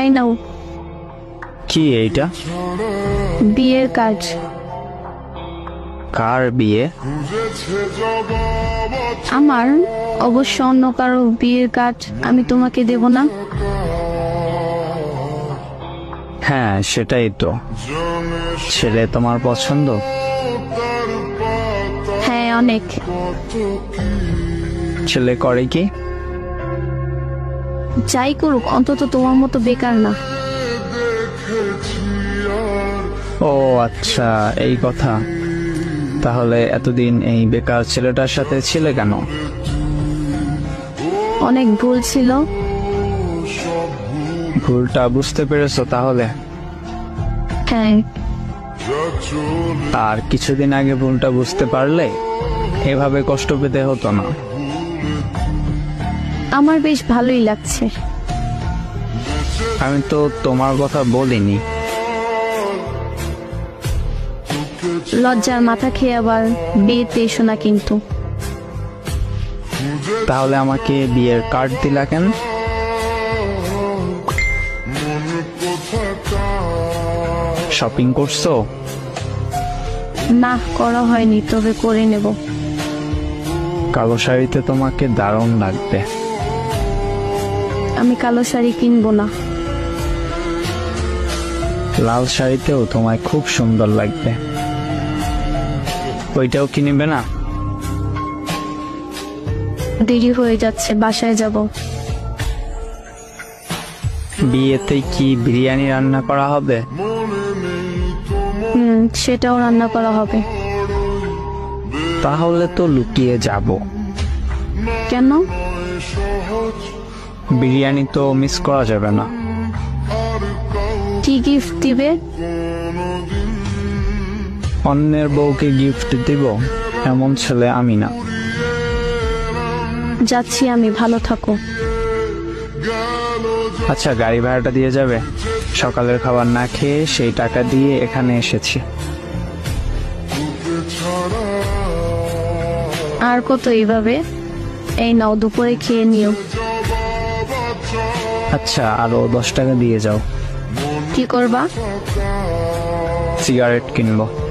এই নাও কি এইটা? বিয়ের কার্ড। কার বিয়ে? আমার, অবশ্য অন্য কারো বিয়ের কার্ড আমি তোমাকে দেব না? হ্যাঁ সেটাই তো। ছেলে তোমার পছন্দ? হ্যাঁ অনেক। ছেলে করে কি? যাই করুক অন্তত তোমার মতো বেকার না। ও আচ্ছা, এই কথা। তাহলে এতদিন এই বেকার ছেলেটার সাথে ছিলে কেন? অনেক ভুল ছিল। ভুলটা বুঝতে পেরেছো তাহলে? হ্যাঁ। আর কিছুদিন আগে ভুলটা বুঝতে পারলে এভাবে কষ্ট পেতে হতো না। আমার বেশ ভালোই লাগছে। আমি তো তোমার কথা বলিনি। লজ্জার মাথা খেয়ে আবার বিয়েতে এসো না কিন্তু। তাহলে আমাকে বিয়ের কার্ড দিলা কেন? শপিং করছো? না করা হয়নি, তবে করে নেব। কালো শাড়িতে তোমাকে দারুণ লাগবে। আমি কালো শাড়ি কিনবো না। লাল শাড়িতেও তোমায় খুব সুন্দর লাগবে। ওইটাও কিনবে না? দেরি হয়ে যাচ্ছে, বাসায় যাব। বিয়েতে কি বিরিয়ানি রান্না করা হবে? সেটাও রান্না করা হবে। তাহলে তো লুকিয়ে যাব। কেন? বিরিয়ানি তো মিস করা যাবে না। কি গিফট দিবে? অন্যের বউকে গিফট দিব এমন ছেলে আমি না। যাচ্ছি আমি, ভালো থাকো। আচ্ছা, গাড়ি ভাড়াটা দিয়ে যাবে? সকালের খাবার না খেয়ে সেই টাকা দিয়ে এখানে এসেছি। আর কত এইভাবে? এই নাও, দুপুরে খেয়ে নিও। আচ্ছা, আরো 10 টাকা দিয়ে যাও। কি করবা? সিগারেট কিনবো।